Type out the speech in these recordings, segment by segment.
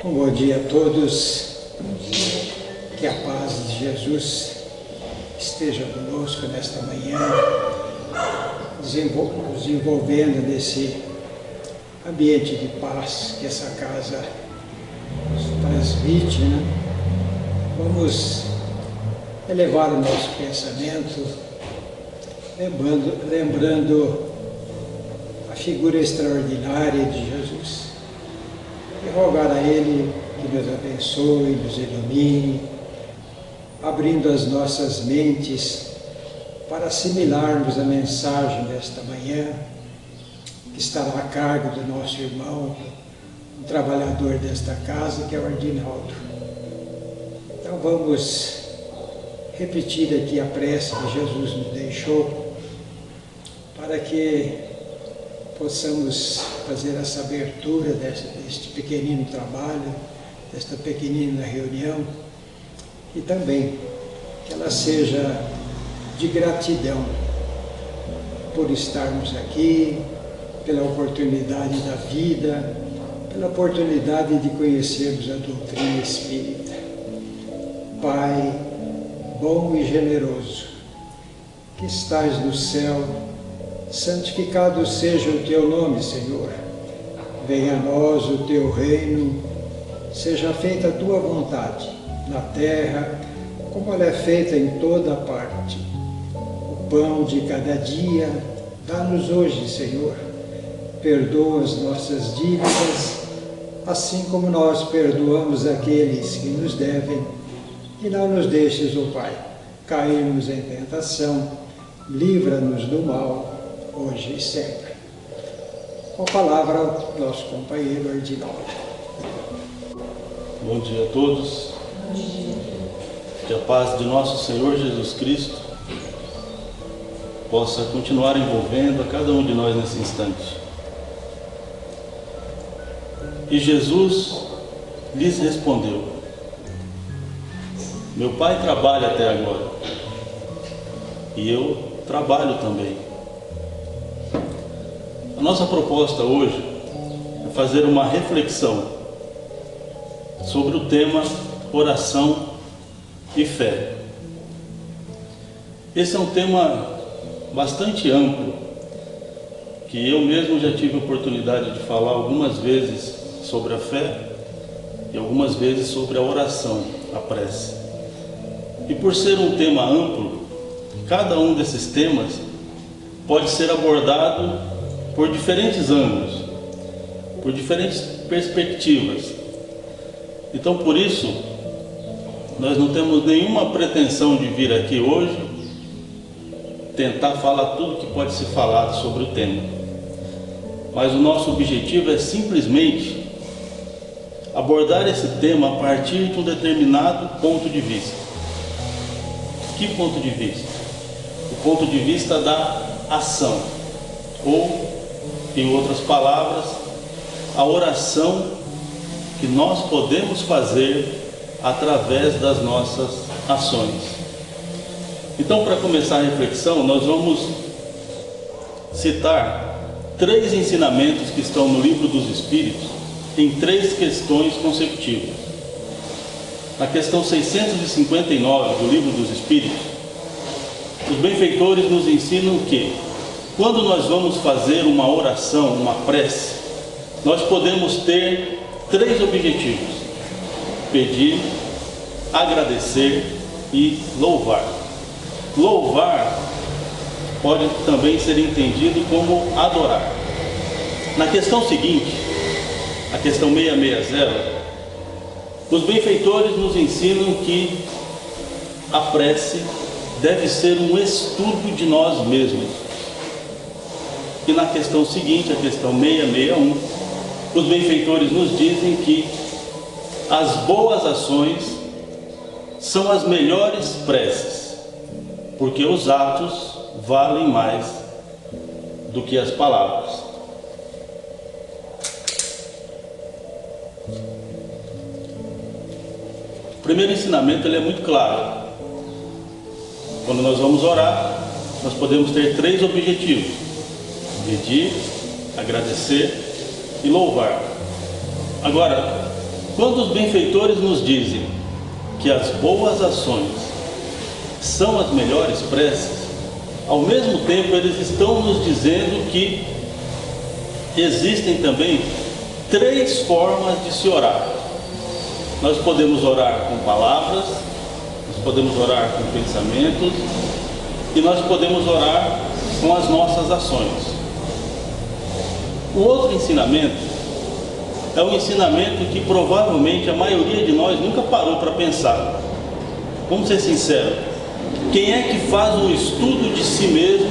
Bom dia a todos, que a paz de Jesus esteja conosco nesta manhã, nos envolvendo nesse ambiente de paz que essa casa nos transmite, né? Vamos elevar o nosso pensamento, lembrando a figura extraordinária de Jesus e rogar a Ele que nos abençoe, nos ilumine, abrindo as nossas mentes para assimilarmos a mensagem desta manhã, que estará a cargo do nosso irmão, um trabalhador desta casa, que é o Ardinaldo. Então vamos repetir aqui a prece que Jesus nos deixou, para que possamos fazer essa abertura deste pequenino trabalho, desta pequenina reunião, e também que ela seja de gratidão por estarmos aqui, pela oportunidade da vida, pela oportunidade de conhecermos a doutrina espírita. Pai bom e generoso, que estás no céu, santificado seja o teu nome, Senhor. Venha a nós o teu reino, seja feita a tua vontade, na terra, como ela é feita em toda parte. O pão de cada dia, dá-nos hoje, Senhor. Perdoa as nossas dívidas, assim como nós perdoamos aqueles que nos devem. E não nos deixes, ó Pai, cairmos em tentação, livra-nos do mal, hoje e sempre. Com a palavra, nosso companheiro Ardinaldo. Bom dia a todos. Bom dia. Que a paz de nosso Senhor Jesus Cristo possa continuar envolvendo a cada um de nós nesse instante. E Jesus lhes respondeu: meu Pai trabalha até agora, e eu trabalho também. A nossa proposta hoje é fazer uma reflexão sobre o tema oração e fé. Esse é um tema bastante amplo, que eu mesmo já tive a oportunidade de falar algumas vezes sobre a fé e algumas vezes sobre a oração, a prece. E por ser um tema amplo, cada um desses temas pode ser abordado por diferentes ângulos, por diferentes perspectivas. Então, por isso, nós não temos nenhuma pretensão de vir aqui hoje tentar falar tudo que pode ser falado sobre o tema. Mas o nosso objetivo é simplesmente abordar esse tema a partir de um determinado ponto de vista. Que ponto de vista? O ponto de vista da ação, ou, em outras palavras, a oração que nós podemos fazer através das nossas ações. Então, para começar a reflexão, nós vamos citar 3 ensinamentos que estão no Livro dos Espíritos, em 3 questões consecutivas. Na questão 659 do Livro dos Espíritos, os benfeitores nos ensinam que, quando nós vamos fazer uma oração, uma prece, nós podemos ter 3 objetivos: pedir, agradecer e louvar. Louvar pode também ser entendido como adorar. Na questão seguinte, a questão 660, os benfeitores nos ensinam que a prece deve ser um estudo de nós mesmos. E na questão seguinte, a questão 661, os benfeitores nos dizem que as boas ações são as melhores preces, porque os atos valem mais do que as palavras. O primeiro ensinamento ele é muito claro. Quando nós vamos orar, nós podemos ter 3 objetivos: pedir, agradecer e louvar. Agora, Quando os benfeitores nos dizem que as boas ações são as melhores preces, ao mesmo tempo eles estão nos dizendo que existem também 3 formas de se orar. Nós podemos orar com palavras, nós podemos orar com pensamentos e nós podemos orar com as nossas ações. O outro ensinamento é um ensinamento que provavelmente a maioria de nós nunca parou para pensar. Vamos ser sinceros, quem é que faz um estudo de si mesmo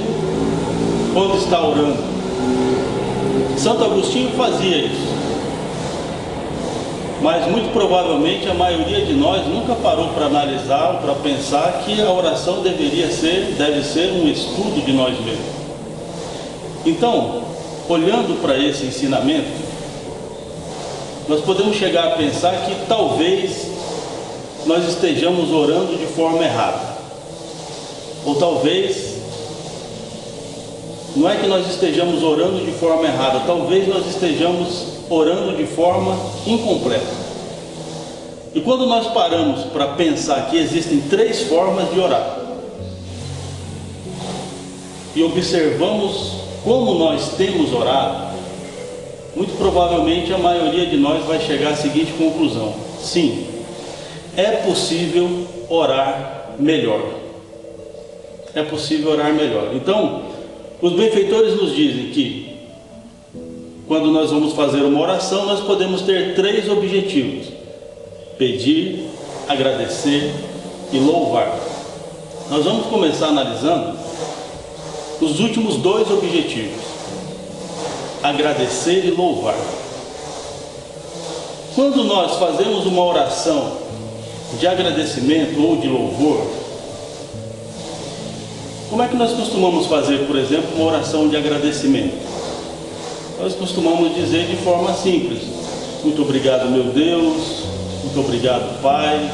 quando está orando? Santo Agostinho fazia isso, mas muito provavelmente a maioria de nós nunca parou para analisar, para pensar que a oração deve ser um estudo de nós mesmos. Então, olhando para esse ensinamento, nós podemos chegar a pensar que talvez nós estejamos orando de forma errada. Ou talvez, não é que nós estejamos orando de forma errada, talvez nós estejamos orando de forma incompleta. E quando nós paramos para pensar que existem 3 formas de orar, e observamos como nós temos orado, muito provavelmente a maioria de nós vai chegar à seguinte conclusão: sim, é possível orar melhor. É possível orar melhor. Então, os benfeitores nos dizem que quando nós vamos fazer uma oração, nós podemos ter 3 objetivos: pedir, agradecer e louvar. Nós vamos começar analisando os últimos 2 objetivos: agradecer e louvar. Quando nós fazemos uma oração de agradecimento ou de louvor, como é que nós costumamos fazer, por exemplo, uma oração de agradecimento? Nós costumamos dizer de forma simples: muito obrigado, meu Deus, muito obrigado, Pai,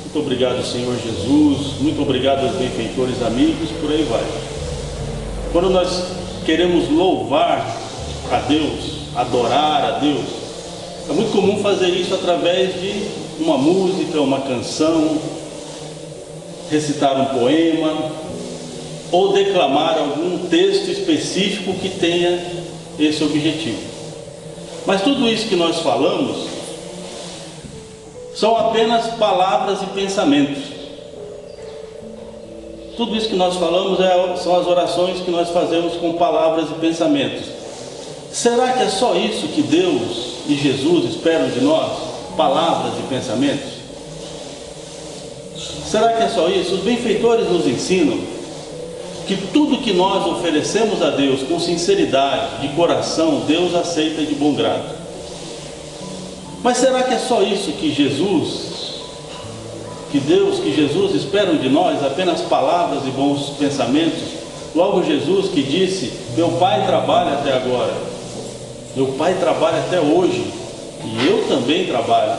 muito obrigado, Senhor Jesus, muito obrigado aos benfeitores amigos, por aí vai. Quando nós queremos louvar a Deus, adorar a Deus, é muito comum fazer isso através de uma música, uma canção, recitar um poema ou declamar algum texto específico que tenha esse objetivo. Mas tudo isso que nós falamos são apenas palavras e pensamentos. Tudo isso que nós falamos são as orações que nós fazemos com palavras e pensamentos. Será que é só isso que Deus e Jesus esperam de nós? Palavras e pensamentos? Será que é só isso? Os benfeitores nos ensinam que tudo que nós oferecemos a Deus com sinceridade, de coração, Deus aceita de bom grado. Mas será que é só isso que Deus, que Jesus esperam de nós? Apenas palavras e bons pensamentos? Logo Jesus que disse: meu Pai trabalha até agora, meu Pai trabalha até hoje, e eu também trabalho.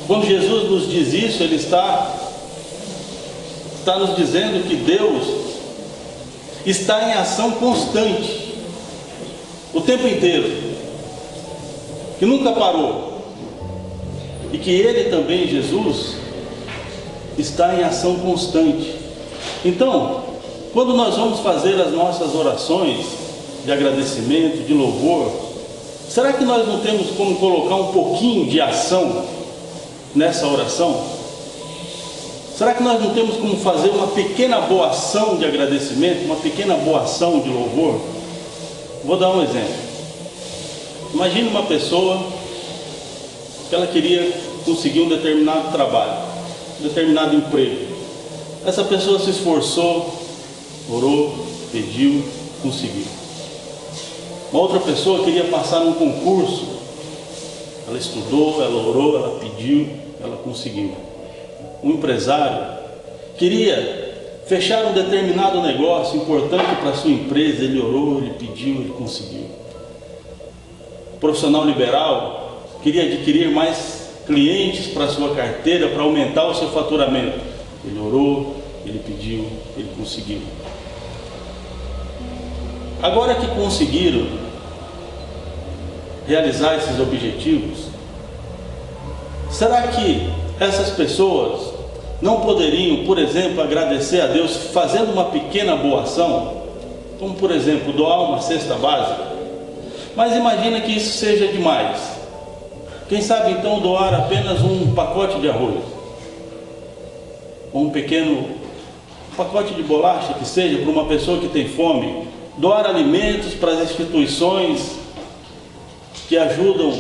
Quando Jesus nos diz isso, Ele está nos dizendo que Deus está em ação constante, o tempo inteiro, que nunca parou, e que Ele também, Jesus, está em ação constante. Então, quando nós vamos fazer as nossas orações de agradecimento, de louvor, será que nós não temos como colocar um pouquinho de ação nessa oração? Será que nós não temos como fazer uma pequena boa ação de agradecimento, uma pequena boa ação de louvor? Vou dar um exemplo. Imagine uma pessoa que ela queria conseguir um determinado trabalho, um determinado emprego. Essa pessoa se esforçou, orou, pediu, conseguiu. Uma outra pessoa queria passar num concurso. Ela estudou, ela orou, ela pediu, ela conseguiu. Um empresário queria fechar um determinado negócio importante para a sua empresa. Ele orou, ele pediu, ele conseguiu. O profissional liberal queria adquirir mais clientes para a sua carteira, para aumentar o seu faturamento. Ele orou, ele pediu, ele conseguiu. Agora que conseguiram realizar esses objetivos, Será que essas pessoas não poderiam, por exemplo, agradecer a Deus fazendo uma pequena boa ação? Como, por exemplo, doar uma cesta básica? Mas imagina que isso seja demais. Quem sabe então doar apenas um pacote de arroz? Ou um pequeno pacote de bolacha, que seja, para uma pessoa que tem fome? Doar alimentos para as instituições que ajudam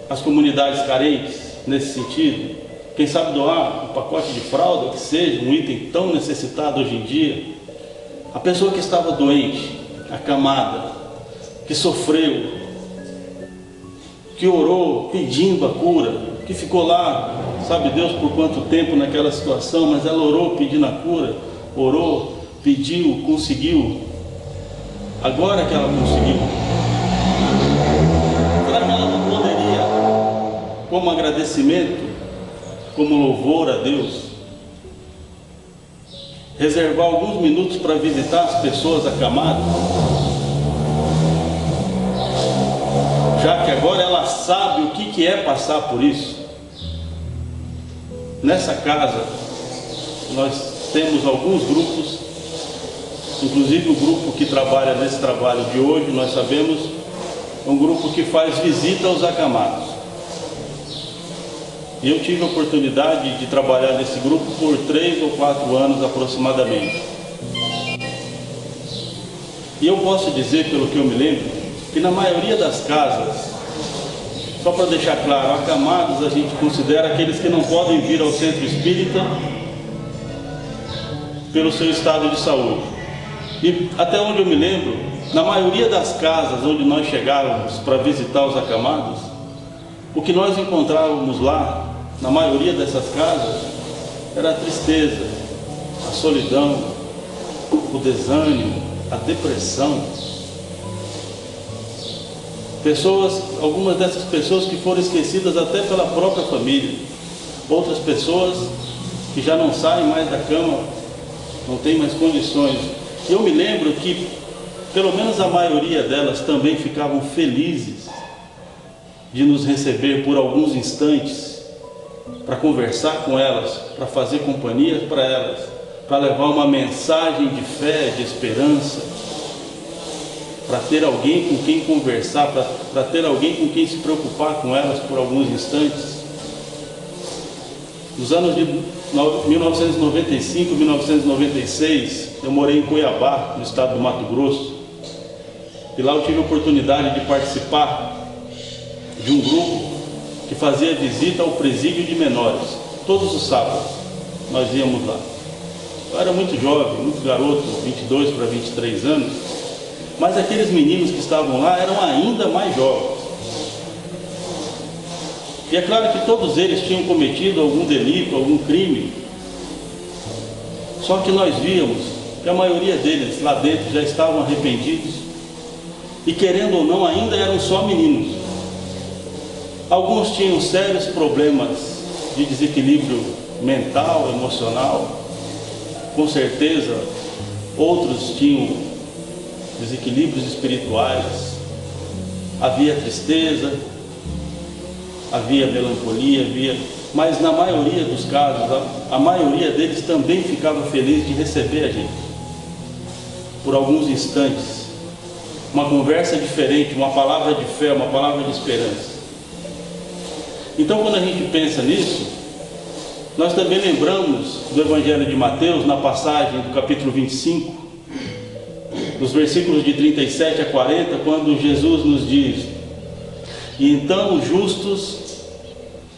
as comunidades carentes nesse sentido. Quem sabe doar um pacote de fralda, que seja um item tão necessitado hoje em dia. A pessoa que estava doente, acamada, que sofreu, que orou pedindo a cura, que ficou lá, sabe Deus por quanto tempo naquela situação, mas ela orou pedindo a cura, orou, pediu, conseguiu. Agora que ela conseguiu, será que ela não poderia, como agradecimento, como louvor a Deus, reservar alguns minutos para visitar as pessoas acamadas? Já que agora ela sabe o que é passar por isso. Nessa casa, nós temos alguns grupos, inclusive o grupo que trabalha nesse trabalho de hoje, nós sabemos, é um grupo que faz visita aos acamados. E eu tive a oportunidade de trabalhar nesse grupo por 3 ou 4 anos aproximadamente. E eu posso dizer, pelo que eu me lembro, que na maioria das casas, só para deixar claro, acamados a gente considera aqueles que não podem vir ao centro espírita pelo seu estado de saúde. E até onde eu me lembro, na maioria das casas onde nós chegávamos para visitar os acamados, o que nós encontrávamos lá, na maioria dessas casas, era a tristeza, a solidão, o desânimo, a depressão. Pessoas, algumas dessas pessoas que foram esquecidas até pela própria família, outras pessoas que já não saem mais da cama, não têm mais condições. E eu me lembro que pelo menos a maioria delas também ficavam felizes de nos receber por alguns instantes, para conversar com elas, para fazer companhia para elas, para levar uma mensagem de fé, de esperança, para ter alguém com quem conversar, para ter alguém com quem se preocupar com elas por alguns instantes. Nos anos de 1995, 1996, eu morei em Cuiabá, no estado do Mato Grosso, e lá eu tive a oportunidade de participar de um grupo que fazia visita ao presídio de menores. Todos os sábados nós íamos lá. Eu era muito jovem, muito garoto, 22 para 23 anos, mas aqueles meninos que estavam lá eram ainda mais jovens. E é claro que todos eles tinham cometido algum delito, algum crime. Só que nós víamos que a maioria deles lá dentro já estavam arrependidos e, querendo ou não, ainda eram só meninos. Alguns tinham sérios problemas de desequilíbrio mental, emocional, com certeza. Outros tinham desequilíbrios espirituais, havia tristeza, havia melancolia, mas na maioria dos casos, a maioria deles também ficava feliz de receber a gente, por alguns instantes, uma conversa diferente, uma palavra de fé, uma palavra de esperança. Então, quando a gente pensa nisso, nós também lembramos do Evangelho de Mateus, na passagem do capítulo 25, dos versículos de 37 a 40, quando Jesus nos diz: e então os justos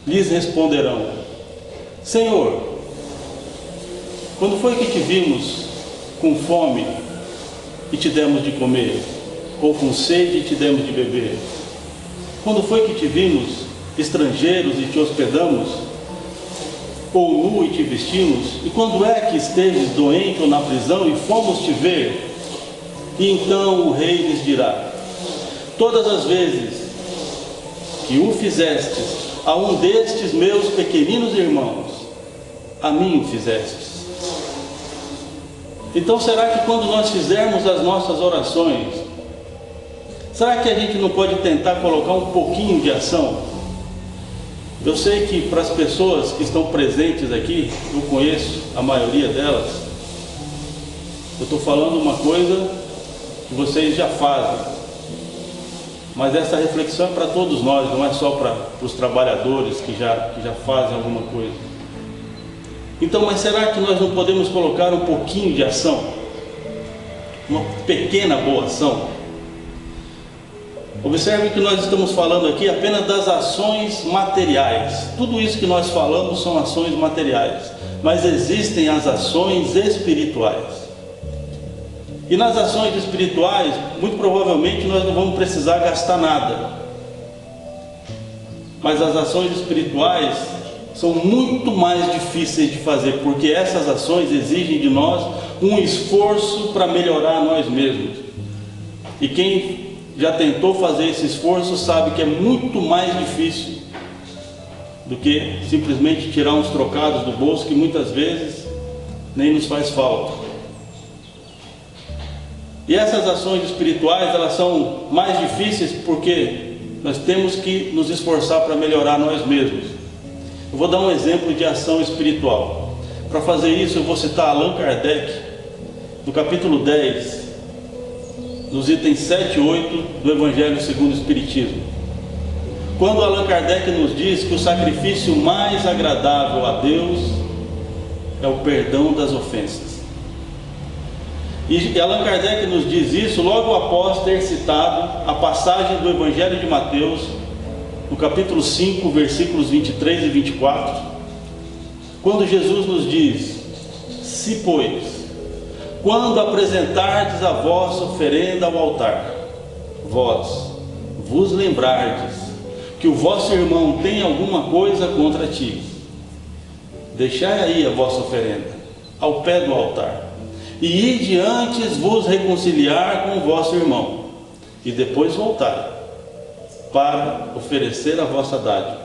lhes responderão: Senhor, quando foi que te vimos com fome e te demos de comer, ou com sede e te demos de beber? Quando foi que te vimos estrangeiros e te hospedamos, ou nu e te vestimos? E quando é que esteves doente ou na prisão e fomos te ver? E então o rei lhes dirá: todas as vezes que o fizestes a um destes meus pequeninos irmãos, a mim o fizestes. Então, será que quando nós fizermos as nossas orações, será que a gente não pode tentar colocar um pouquinho de ação? Eu sei que para as pessoas que estão presentes aqui, eu conheço a maioria delas, eu estou falando uma coisa que vocês já fazem, mas essa reflexão é para todos nós, não é só para os trabalhadores que já fazem alguma coisa. Então, mas será que nós não podemos colocar um pouquinho de ação? Uma pequena boa ação? Observe que nós estamos falando aqui apenas das ações materiais. Tudo isso que nós falamos são ações materiais, mas existem as ações espirituais. E nas ações espirituais, muito provavelmente nós não vamos precisar gastar nada. Mas as ações espirituais são muito mais difíceis de fazer, porque essas ações exigem de nós um esforço para melhorar nós mesmos. E quem já tentou fazer esse esforço sabe que é muito mais difícil do que simplesmente tirar uns trocados do bolso, que muitas vezes nem nos faz falta. E essas ações espirituais, elas são mais difíceis porque nós temos que nos esforçar para melhorar nós mesmos. Eu vou dar um exemplo de ação espiritual. Para fazer isso, eu vou citar Allan Kardec, no capítulo 10, nos itens 7 e 8 do Evangelho segundo o Espiritismo. Quando Allan Kardec nos diz que o sacrifício mais agradável a Deus é o perdão das ofensas. E Allan Kardec nos diz isso logo após ter citado a passagem do Evangelho de Mateus, no capítulo 5, versículos 23 e 24, quando Jesus nos diz: se, pois, quando apresentardes a vossa oferenda ao altar, vós vos lembrardes que o vosso irmão tem alguma coisa contra ti, deixai aí a vossa oferenda ao pé do altar, e ide antes vos reconciliar com o vosso irmão, e depois voltai para oferecer a vossa dádiva.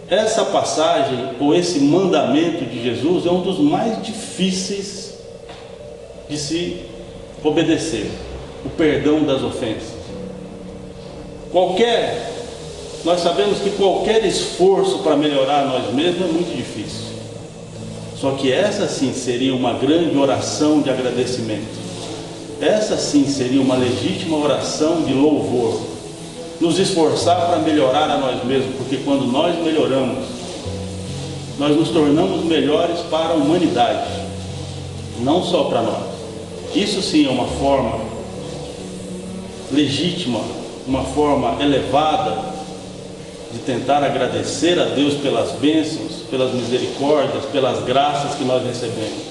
Essa passagem, ou esse mandamento de Jesus, é um dos mais difíceis de se obedecer: o perdão das ofensas. Nós sabemos que qualquer esforço para melhorar nós mesmos é muito difícil. Só que essa sim seria uma grande oração de agradecimento. Essa sim seria uma legítima oração de louvor. Nos esforçar para melhorar a nós mesmos, porque quando nós melhoramos, nós nos tornamos melhores para a humanidade, não só para nós. Isso sim é uma forma legítima, uma forma elevada de tentar agradecer a Deus pelas bênçãos, pelas misericórdias, pelas graças que nós recebemos.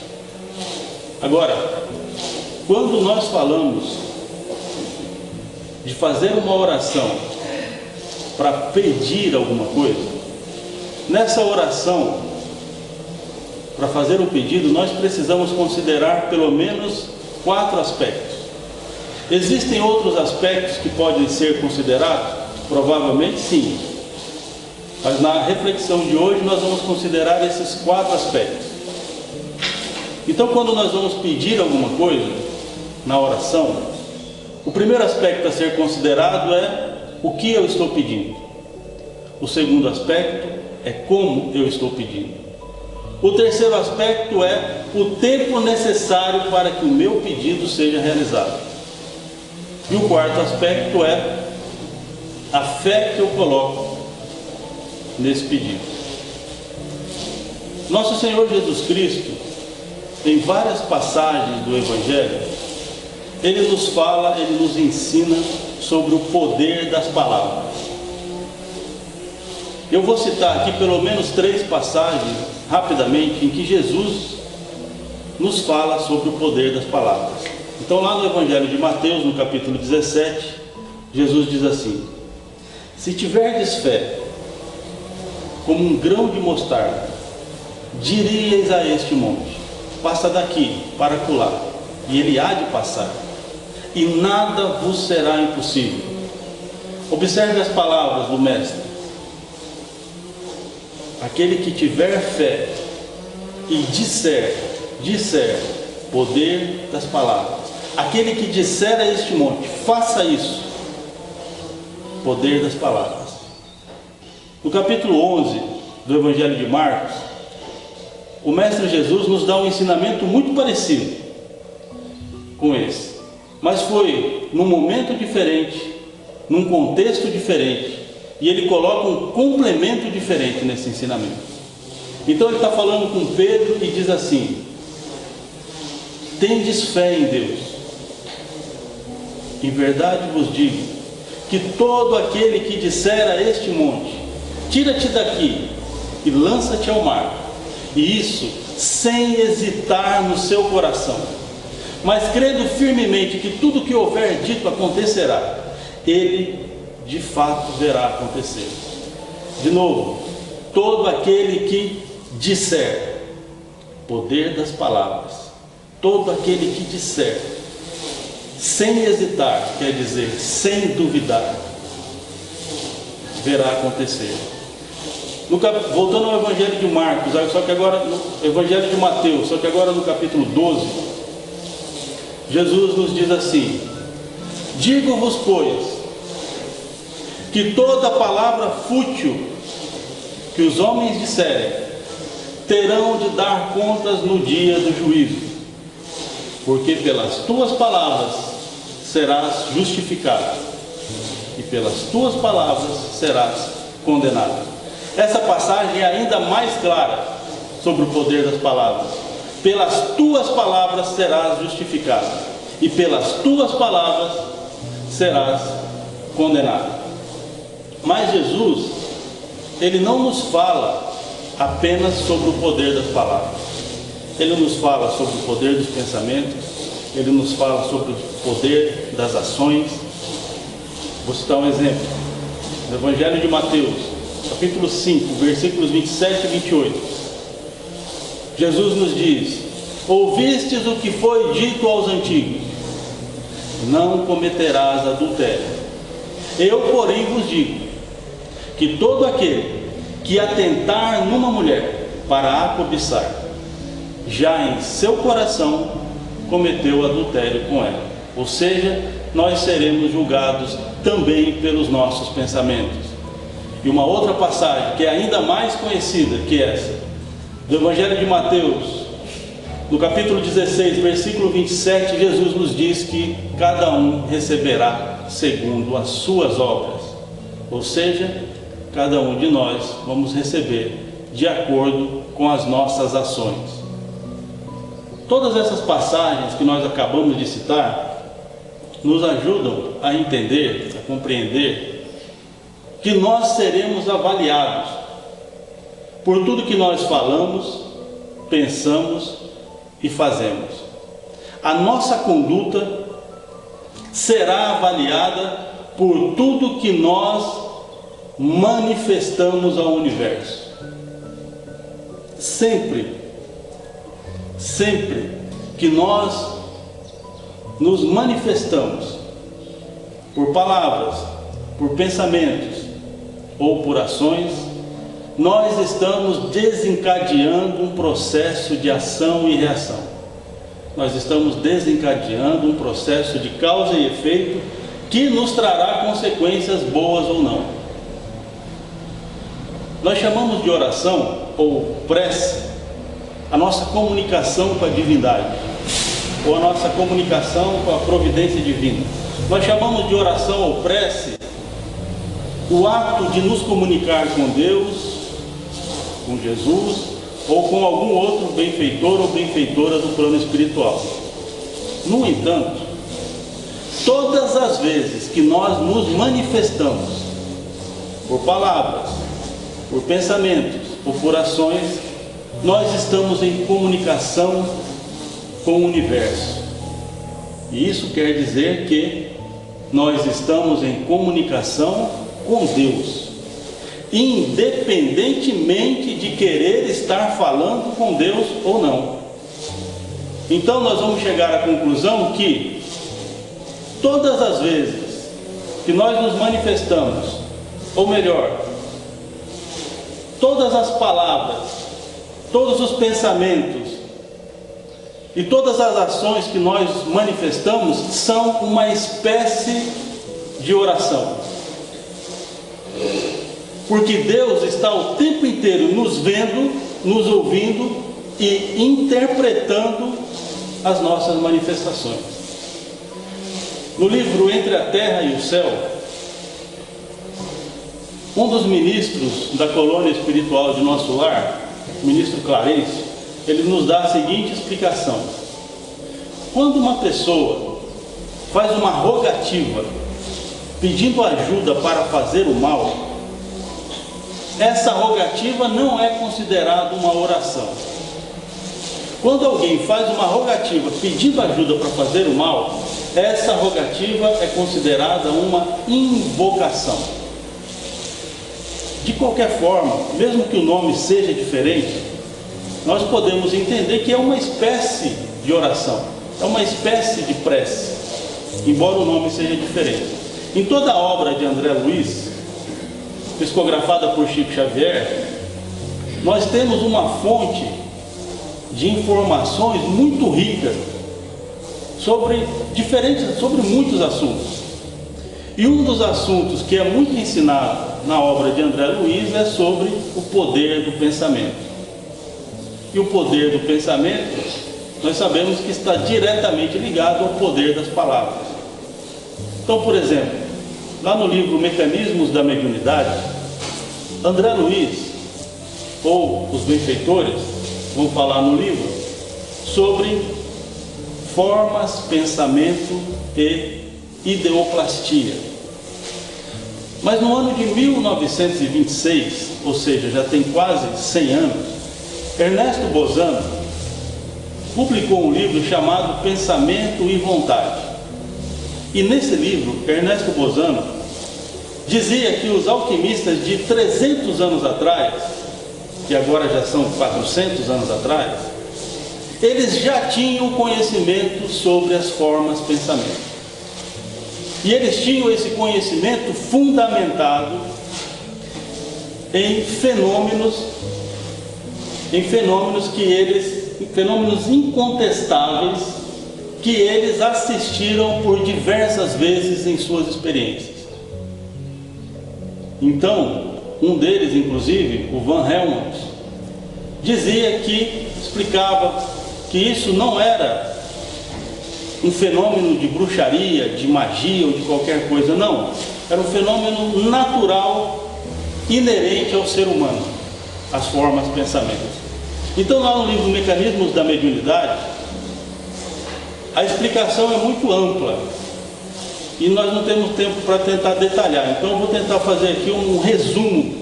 Agora, quando nós falamos de fazer uma oração para pedir alguma coisa, nessa oração, para fazer um pedido, nós precisamos considerar pelo menos 4 aspectos. Existem outros aspectos que podem ser considerados? Provavelmente sim. Mas na reflexão de hoje nós vamos considerar esses 4 aspectos. Então, quando nós vamos pedir alguma coisa na oração, o primeiro aspecto a ser considerado é o que eu estou pedindo. O segundo aspecto é como eu estou pedindo. O terceiro aspecto é o tempo necessário para que o meu pedido seja realizado. E o quarto aspecto é a fé que eu coloco nesse pedido. Nosso Senhor Jesus Cristo, em várias passagens do Evangelho, Ele nos fala, Ele nos ensina sobre o poder das palavras. Eu vou citar aqui pelo menos 3 passagens, rapidamente, em que Jesus nos fala sobre o poder das palavras. Então, lá no Evangelho de Mateus, no capítulo 17, Jesus diz assim: se tiverdes fé como um grão de mostarda, diríeis a este monte: passa daqui para acolá, e ele há de passar, e nada vos será impossível. Observe as palavras do Mestre: aquele que tiver fé e disser, poder das palavras. Aquele que disser a este monte: faça isso, poder das palavras. No capítulo 11 do Evangelho de Marcos, o Mestre Jesus nos dá um ensinamento muito parecido com esse, mas foi num momento diferente, num contexto diferente, e ele coloca um complemento diferente nesse ensinamento. Então ele está falando com Pedro e diz assim: tendes fé em Deus. Em verdade vos digo, que todo aquele que disser a este monte, tira-te daqui e lança-te ao mar, e isso sem hesitar no seu coração, mas crendo firmemente que tudo o que houver dito acontecerá, ele de fato verá acontecer. De novo, todo aquele que disser, poder das palavras, todo aquele que disser, sem hesitar, quer dizer, sem duvidar, verá acontecer. Voltando ao Evangelho de Marcos, só que agora no Evangelho de Mateus, só que agora no capítulo 12, Jesus nos diz assim: digo-vos, pois, que toda palavra fútil que os homens disserem, terão de dar contas no dia do juízo, porque pelas tuas palavras serás justificado, e pelas tuas palavras serás condenado. Essa passagem é ainda mais clara sobre o poder das palavras. Pelas tuas palavras serás justificado, e pelas tuas palavras serás condenado. Mas Jesus, ele não nos fala apenas sobre o poder das palavras. Ele nos fala sobre o poder dos pensamentos, ele nos fala sobre o poder das ações. Vou citar um exemplo. No Evangelho de Mateus, capítulo 5, versículos 27 e 28. Jesus nos diz: ouvistes o que foi dito aos antigos, não cometerás adultério. Eu, porém, vos digo, que todo aquele que atentar numa mulher para a cobiçar, já em seu coração cometeu adultério com ela. Ou seja, nós seremos julgados também pelos nossos pensamentos. E uma outra passagem que é ainda mais conhecida que essa, do Evangelho de Mateus, no capítulo 16, versículo 27, Jesus nos diz que cada um receberá segundo as suas obras. Ou seja, cada um de nós vamos receber de acordo com as nossas ações. Todas essas passagens que nós acabamos de citar nos ajudam a entender, a compreender que nós seremos avaliados por tudo que nós falamos, pensamos e fazemos. A nossa conduta será avaliada por tudo que nós manifestamos ao universo. Sempre que nós nos manifestamos por palavras, por pensamentos ou por ações, nós estamos desencadeando um processo de ação e reação. Nós estamos desencadeando um processo de causa e efeito que nos trará consequências boas ou não. Nós chamamos de oração ou prece a nossa comunicação com a divindade, ou a nossa comunicação com a providência divina. Nós chamamos de oração ou prece o ato de nos comunicar com Deus, com Jesus, ou com algum outro benfeitor ou benfeitora do plano espiritual. No entanto, todas as vezes que nós nos manifestamos por palavras, por pensamentos ou por ações, nós estamos em comunicação com o universo. E isso quer dizer que nós estamos em comunicação com Deus, independentemente de querer estar falando com Deus ou não. Então nós vamos chegar à conclusão que todas as vezes que nós nos manifestamos, ou melhor, todas as palavras, todos os pensamentos e todas as ações que nós manifestamos são uma espécie de oração. porque Deus está o tempo inteiro nos vendo, nos ouvindo e interpretando as nossas manifestações. No livro Entre a Terra e o Céu, um dos ministros da colônia espiritual de nosso lar, o ministro Clarence, ele nos dá a seguinte explicação: quando uma pessoa faz uma rogativa pedindo ajuda para fazer o mal, essa rogativa não é considerada uma oração. Quando alguém faz uma rogativa pedindo ajuda para fazer o mal, essa rogativa é considerada uma invocação. De qualquer forma, mesmo que o nome seja diferente, nós podemos entender que é uma espécie de oração, é uma espécie de prece, embora o nome seja diferente. Em toda a obra de André Luiz, psicografada por Chico Xavier, nós temos uma fonte de informações muito ricas sobre muitos assuntos. E um dos assuntos que é muito ensinado na obra de André Luiz é sobre o poder do pensamento. E o poder do pensamento, nós sabemos que está diretamente ligado ao poder das palavras. Então, por exemplo, lá no livro Mecanismos da Mediunidade, André Luiz, ou os benfeitores, vão falar no livro sobre formas, pensamento e ideoplastia. Mas no ano de 1926, ou seja, já tem quase 100 anos, Ernesto Bozano publicou um livro chamado Pensamento e Vontade. E nesse livro, Ernesto Bozano dizia que os alquimistas de 300 anos atrás, que agora já são 400 anos atrás, eles já tinham conhecimento sobre as formas pensamento. E eles tinham esse conhecimento fundamentado em fenômenos incontestáveis que eles assistiram por diversas vezes em suas experiências. Então, um deles, inclusive, o Van Helmont, explicava que isso não era um fenômeno de bruxaria, de magia ou de qualquer coisa, não. Era um fenômeno natural, inerente ao ser humano, as formas de pensamento. Então, lá no livro Mecanismos da Mediunidade, a explicação é muito ampla e nós não temos tempo para tentar detalhar. Então, eu vou tentar fazer aqui um resumo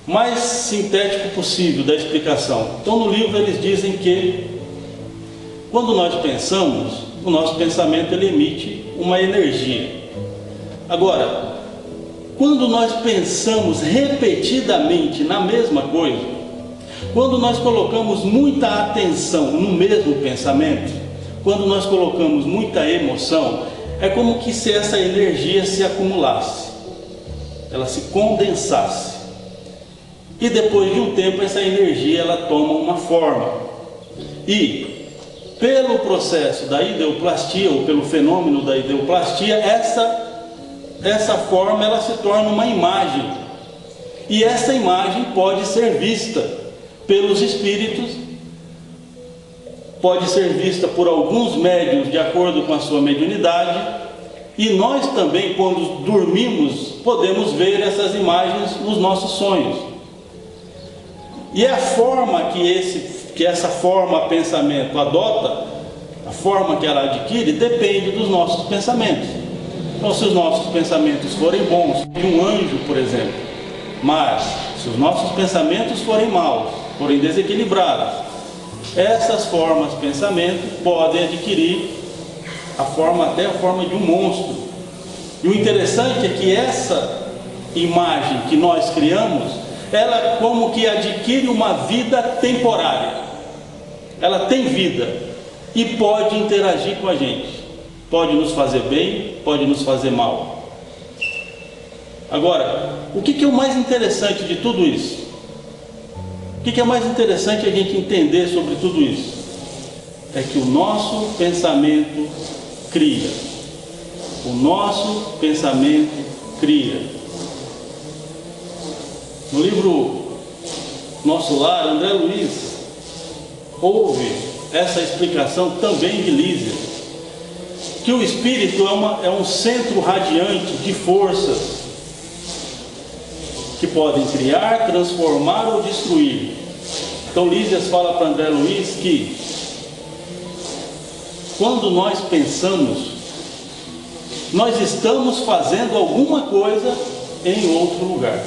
mais sintético possível da explicação. Então, no livro eles dizem que quando nós pensamos, o nosso pensamento ele emite uma energia. Agora, quando nós pensamos repetidamente na mesma coisa, quando nós colocamos muita atenção no mesmo pensamento, quando nós colocamos muita emoção, é como que se essa energia se acumulasse, ela se condensasse. E depois de um tempo essa energia ela toma uma forma. E pelo processo da ideoplastia, ou pelo fenômeno da ideoplastia, essa forma ela se torna uma imagem. E essa imagem pode ser vista pelos espíritos, pode ser vista por alguns médiuns de acordo com a sua mediunidade, e nós também, quando dormimos, podemos ver essas imagens nos nossos sonhos. E a forma que essa forma pensamento adota, a forma que ela adquire, depende dos nossos pensamentos. Então, se os nossos pensamentos forem bons, de um anjo, por exemplo, mas se os nossos pensamentos forem maus, forem desequilibrados, essas formas de pensamento podem adquirir até a forma de um monstro. E o interessante é que essa imagem que nós criamos, ela como que adquire uma vida temporária. Ela tem vida e pode interagir com a gente. Pode nos fazer bem, pode nos fazer mal. Agora, o que é o mais interessante de tudo isso? O que é mais interessante a gente entender sobre tudo isso? É que o nosso pensamento cria. O nosso pensamento cria. No livro Nosso Lar, André Luiz ouve essa explicação também de Lísias, que o espírito é um centro radiante de forças que podem criar, transformar ou destruir. Então Lísias fala para André Luiz que quando nós pensamos, nós estamos fazendo alguma coisa em outro lugar.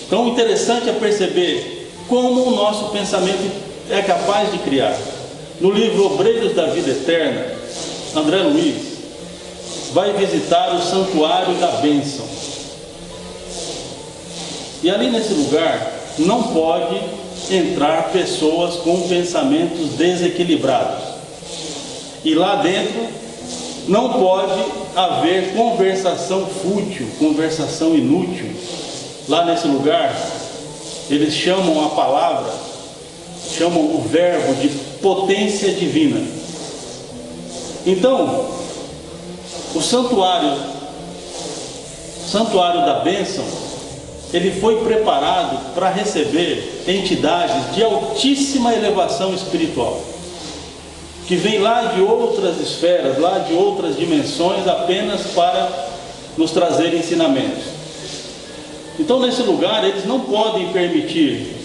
Então, interessante é perceber como o nosso pensamento é capaz de criar. No livro Obreiros da Vida Eterna, André Luiz vai visitar o Santuário da Bênção. E ali nesse lugar não pode entrar pessoas com pensamentos desequilibrados. E lá dentro não pode haver conversação fútil, conversação inútil. Lá nesse lugar, eles chamam a palavra, chamam o verbo de potência divina. Então, o santuário da bênção, ele foi preparado para receber entidades de altíssima elevação espiritual, que vêm lá de outras esferas, lá de outras dimensões, apenas para nos trazer ensinamentos. Então, nesse lugar, eles não podem permitir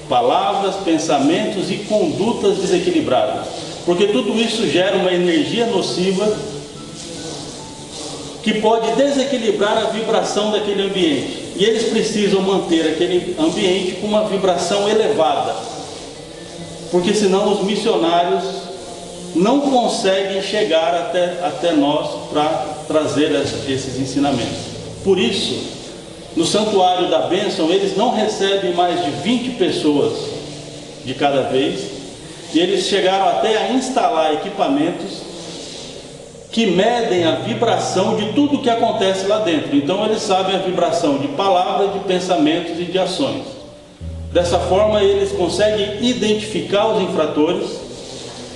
palavras, pensamentos e condutas desequilibradas, porque tudo isso gera uma energia nociva que pode desequilibrar a vibração daquele ambiente. E eles precisam manter aquele ambiente com uma vibração elevada, porque senão os missionários não conseguem chegar até nós para trazer esses ensinamentos. Por isso, no Santuário da Bênção, eles não recebem mais de 20 pessoas de cada vez, e eles chegaram até a instalar equipamentos que medem a vibração de tudo que acontece lá dentro. Então eles sabem a vibração de palavras, de pensamentos e de ações. Dessa forma eles conseguem identificar os infratores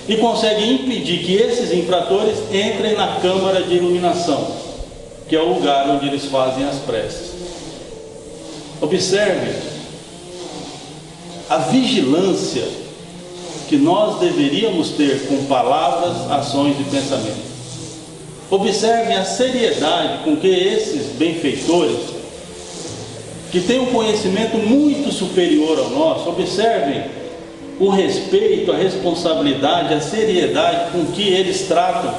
e conseguem impedir que esses infratores entrem na câmara de iluminação, que é o lugar onde eles fazem as preces. Observe a vigilância que nós deveríamos ter com palavras, ações e pensamentos. Observem a seriedade com que esses benfeitores, que têm um conhecimento muito superior ao nosso, observem o respeito, a responsabilidade, a seriedade com que eles tratam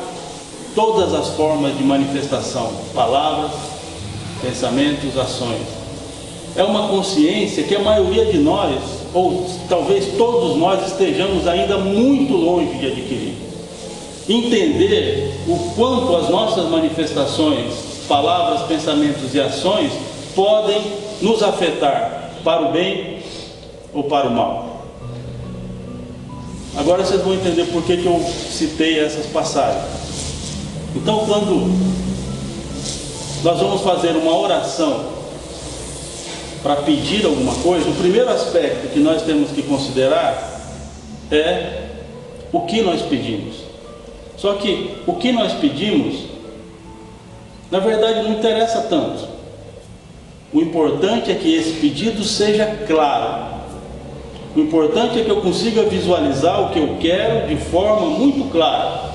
todas as formas de manifestação, palavras, pensamentos, ações. É uma consciência que a maioria de nós, ou talvez todos nós, estejamos ainda muito longe de adquirir. Entender o quanto as nossas manifestações, palavras, pensamentos e ações podem nos afetar para o bem ou para o mal. Agora vocês vão entender por que eu citei essas passagens. Então, quando nós vamos fazer uma oração para pedir alguma coisa, o primeiro aspecto que nós temos que considerar é o que nós pedimos. Só que o que nós pedimos, na verdade, não interessa tanto. O importante é que esse pedido seja claro. O importante é que eu consiga visualizar o que eu quero de forma muito clara.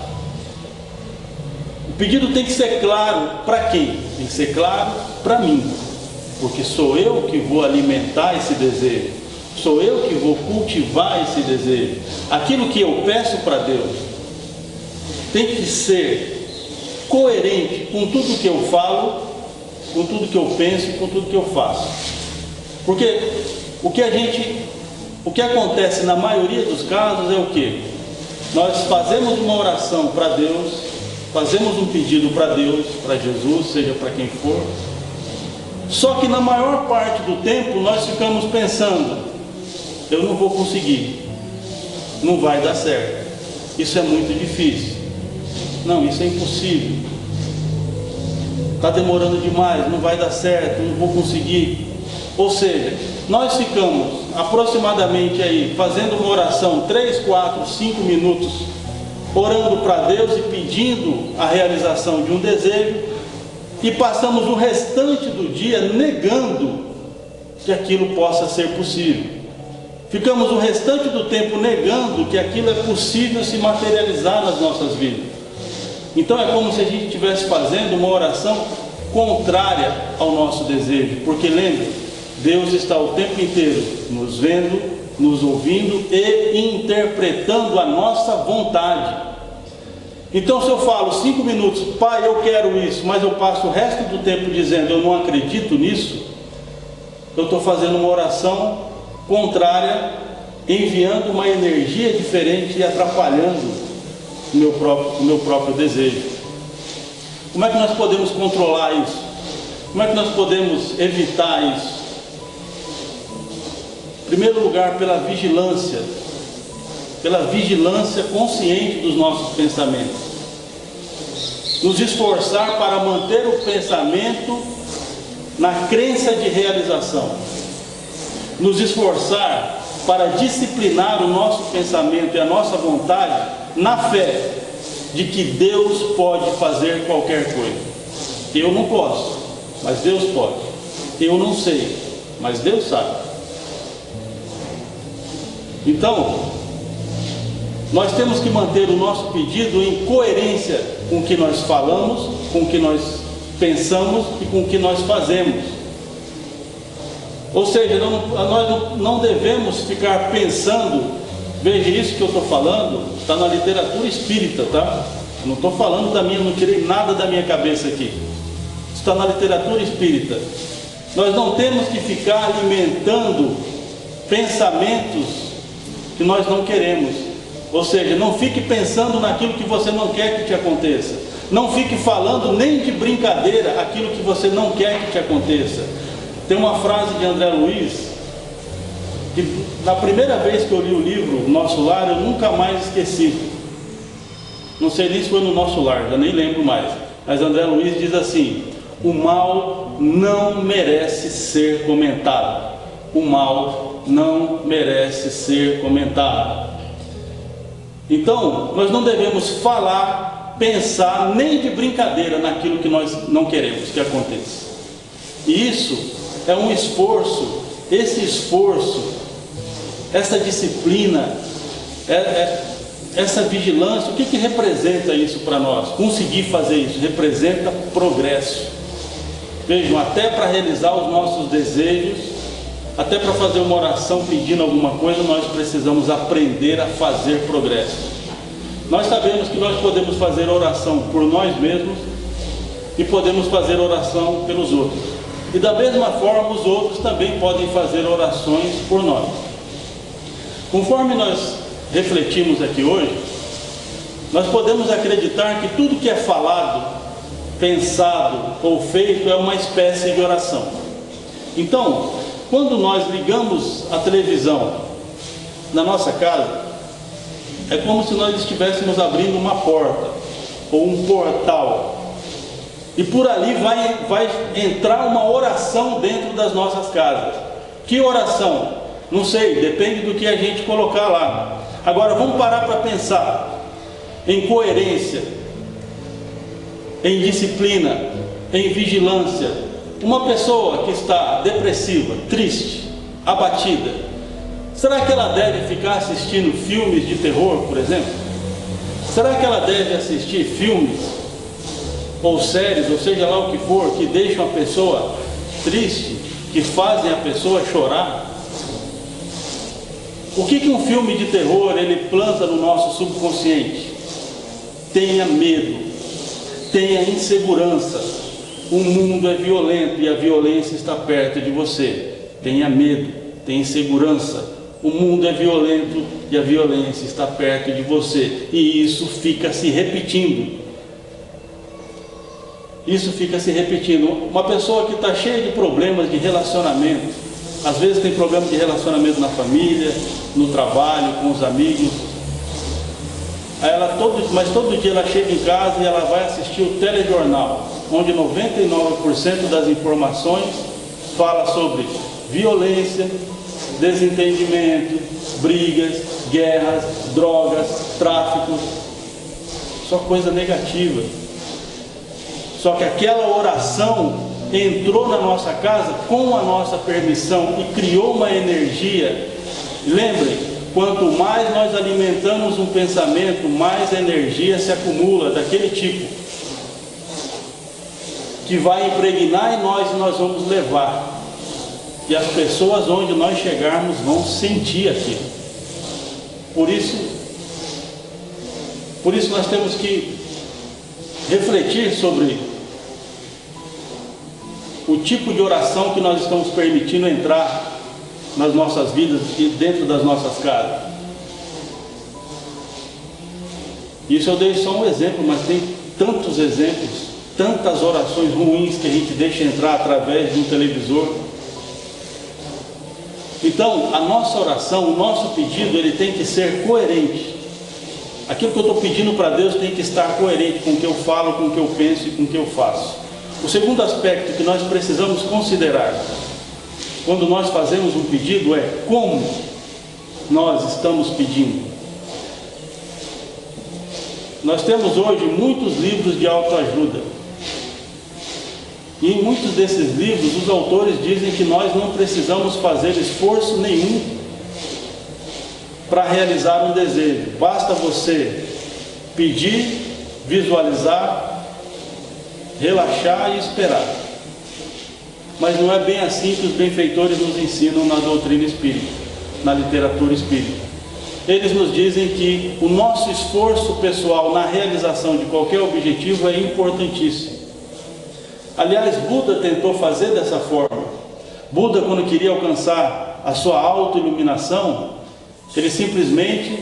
O pedido tem que ser claro para quem? Tem que ser claro para mim, porque sou eu que vou alimentar esse desejo, sou eu que vou cultivar esse desejo. Aquilo que eu peço para Deus tem que ser coerente com tudo que eu falo, com tudo que eu penso e com tudo que eu faço. Porque o que acontece na maioria dos casos é o quê? Nós fazemos uma oração para Deus, fazemos um pedido para Deus, para Jesus, seja para quem for, só que na maior parte do tempo nós ficamos pensando: eu não vou conseguir, não vai dar certo, isso é muito difícil, não, isso é impossível, está demorando demais, não vai dar certo, não vou conseguir. Ou seja, nós ficamos aproximadamente aí fazendo uma oração 3, 4, 5 minutos, orando para Deus e pedindo a realização de um desejo, e passamos o restante do dia negando que aquilo possa ser possível. Ficamos o restante do tempo negando que aquilo é possível se materializar nas nossas vidas. Então é como se a gente estivesse fazendo uma oração contrária ao nosso desejo, porque lembre, Deus está o tempo inteiro nos vendo, nos ouvindo e interpretando a nossa vontade. Então se eu falo 5 minutos, Pai, eu quero isso, mas eu passo o resto do tempo dizendo, eu não acredito nisso, eu estou fazendo uma oração contrária, enviando uma energia diferente e atrapalhando o meu próprio desejo. Como é que nós podemos controlar isso? Como é que nós podemos evitar isso? Em primeiro lugar, pela vigilância consciente dos nossos pensamentos. Nos esforçar para manter o pensamento na crença de realização. Nos esforçar para disciplinar o nosso pensamento e a nossa vontade na fé de que Deus pode fazer qualquer coisa. Eu não posso, mas Deus pode. Eu não sei, mas Deus sabe. Então, nós temos que manter o nosso pedido em coerência com o que nós falamos, com o que nós pensamos e com o que nós fazemos. Ou seja, nós não devemos ficar pensando. Veja, isso que eu estou falando está na literatura espírita, tá? Não estou falando da minha, não tirei nada da minha cabeça aqui. Está na literatura espírita. Nós não temos que ficar alimentando pensamentos que nós não queremos. Ou seja, não fique pensando naquilo que você não quer que te aconteça. Não fique falando nem de brincadeira aquilo que você não quer que te aconteça. Tem uma frase de André Luiz, que na primeira vez que eu li o livro Nosso Lar, eu nunca mais esqueci. Não sei nem se foi no Nosso Lar, já nem lembro mais. Mas André Luiz diz assim: o mal não merece ser comentado. O mal não merece ser comentado. Então, nós não devemos falar, pensar, nem de brincadeira naquilo que nós não queremos que aconteça. E isso é um esforço, esse esforço, essa disciplina, essa vigilância, o que representa isso para nós? Conseguir fazer isso representa progresso. Vejam, até para realizar os nossos desejos, até para fazer uma oração pedindo alguma coisa, nós precisamos aprender a fazer progresso. Nós sabemos que nós podemos fazer oração por nós mesmos e podemos fazer oração pelos outros. E da mesma forma, os outros também podem fazer orações por nós. Conforme nós refletimos aqui hoje, nós podemos acreditar que tudo que é falado, pensado ou feito é uma espécie de oração. Então, quando nós ligamos a televisão na nossa casa, é como se nós estivéssemos abrindo uma porta ou um portal. E por ali vai entrar uma oração dentro das nossas casas. Que oração? Não sei, depende do que a gente colocar lá. Agora vamos parar para pensar em coerência, em disciplina, em vigilância. Uma pessoa que está depressiva, triste, abatida, será que ela deve ficar assistindo filmes de terror, por exemplo? Será que ela deve assistir filmes ou séries, ou seja lá o que for, que deixam a pessoa triste, que fazem a pessoa chorar? O que um filme de terror ele planta no nosso subconsciente? Tenha medo, tenha insegurança. O mundo é violento e a violência está perto de você. Tenha medo, tenha insegurança. O mundo é violento e a violência está perto de você. E isso fica se repetindo. Isso fica se repetindo. Uma pessoa que está cheia de problemas de relacionamento, às vezes tem problema de relacionamento na família, no trabalho, com os amigos. Mas todo dia ela chega em casa e ela vai assistir o telejornal, onde 99% das informações fala sobre violência, desentendimento, brigas, guerras, drogas, tráfico, só coisa negativa. Só que aquela oração entrou na nossa casa com a nossa permissão e criou uma energia. Lembrem, quanto mais nós alimentamos um pensamento, mais energia se acumula daquele tipo, que vai impregnar em nós e nós vamos levar. E as pessoas onde nós chegarmos vão sentir aquilo. Por isso nós temos que refletir sobre o tipo de oração que nós estamos permitindo entrar nas nossas vidas e dentro das nossas casas. Isso eu dei só um exemplo, mas tem tantos exemplos, tantas orações ruins que a gente deixa entrar através de um televisor. Então, a nossa oração, o nosso pedido, ele tem que ser coerente. Aquilo que eu estou pedindo para Deus tem que estar coerente com o que eu falo, com o que eu penso e com o que eu faço. O segundo aspecto que nós precisamos considerar quando nós fazemos um pedido é como nós estamos pedindo. Nós temos hoje muitos livros de autoajuda. E em muitos desses livros, os autores dizem que nós não precisamos fazer esforço nenhum para realizar um desejo. Basta você pedir, visualizar, relaxar e esperar. Mas não é bem assim que os benfeitores nos ensinam na doutrina espírita, na literatura espírita. Eles nos dizem que o nosso esforço pessoal na realização de qualquer objetivo é importantíssimo. Aliás, Buda tentou fazer dessa forma. Buda, quando queria alcançar a sua autoiluminação, ele simplesmente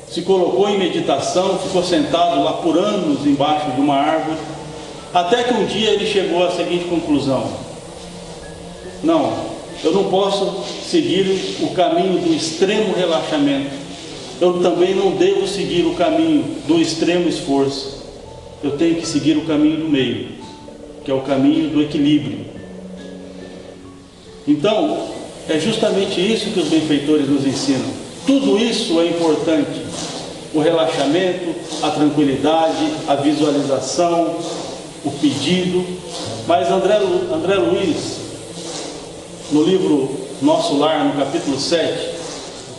se colocou em meditação, ficou sentado lá por anos embaixo de uma árvore, até que um dia ele chegou à seguinte conclusão: não, eu não posso seguir o caminho do extremo relaxamento, eu também não devo seguir o caminho do extremo esforço. Eu tenho que seguir o caminho do meio, que é o caminho do equilíbrio. Então, é justamente isso que os benfeitores nos ensinam. Tudo isso é importante: o relaxamento, a tranquilidade, a visualização, o pedido. Mas André Luiz, no livro Nosso Lar, no capítulo 7,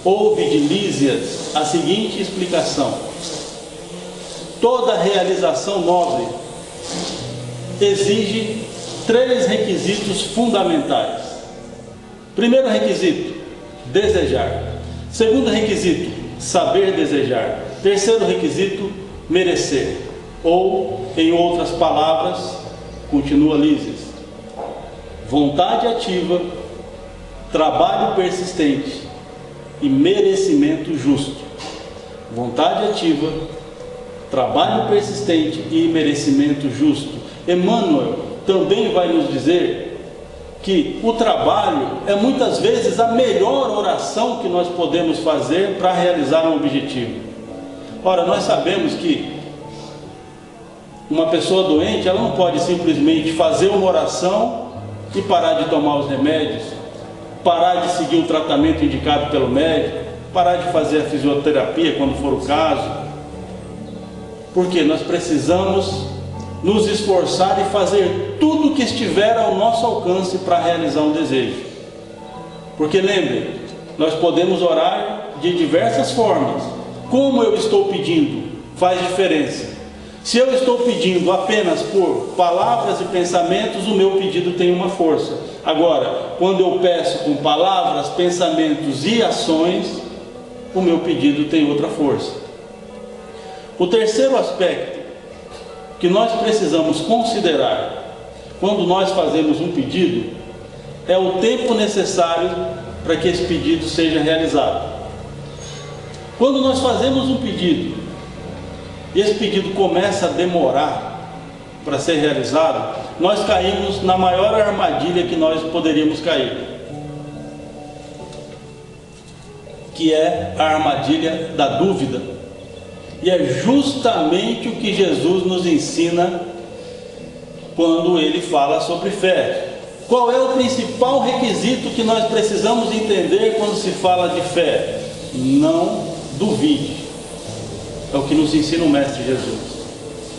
houve de Lísias a seguinte explicação: toda realização nobre exige 3 requisitos fundamentais. Primeiro requisito, desejar. Segundo requisito, saber desejar. Terceiro requisito, merecer. Ou, em outras palavras, continua Lísias, vontade ativa, trabalho persistente e merecimento justo. Vontade ativa, trabalho persistente e merecimento justo. Emmanuel também vai nos dizer que o trabalho é muitas vezes a melhor oração que nós podemos fazer para realizar um objetivo. Ora, nós sabemos que uma pessoa doente, ela não pode simplesmente fazer uma oração e parar de tomar os remédios, parar de seguir o tratamento indicado pelo médico, parar de fazer a fisioterapia quando for o caso. Porque nós precisamos nos esforçar e fazer tudo o que estiver ao nosso alcance para realizar um desejo. Porque lembre, nós podemos orar de diversas formas. Como eu estou pedindo faz diferença. Se eu estou pedindo apenas por palavras e pensamentos, o meu pedido tem uma força. Agora, quando eu peço com palavras, pensamentos e ações, o meu pedido tem outra força. O terceiro aspecto que nós precisamos considerar quando nós fazemos um pedido é o tempo necessário para que esse pedido seja realizado. Quando nós fazemos um pedido e esse pedido começa a demorar para ser realizado, nós caímos na maior armadilha que nós poderíamos cair, que é a armadilha da dúvida. E é justamente o que Jesus nos ensina quando ele fala sobre fé. Qual é o principal requisito que nós precisamos entender quando se fala de fé? Não duvide. É o que nos ensina o Mestre Jesus.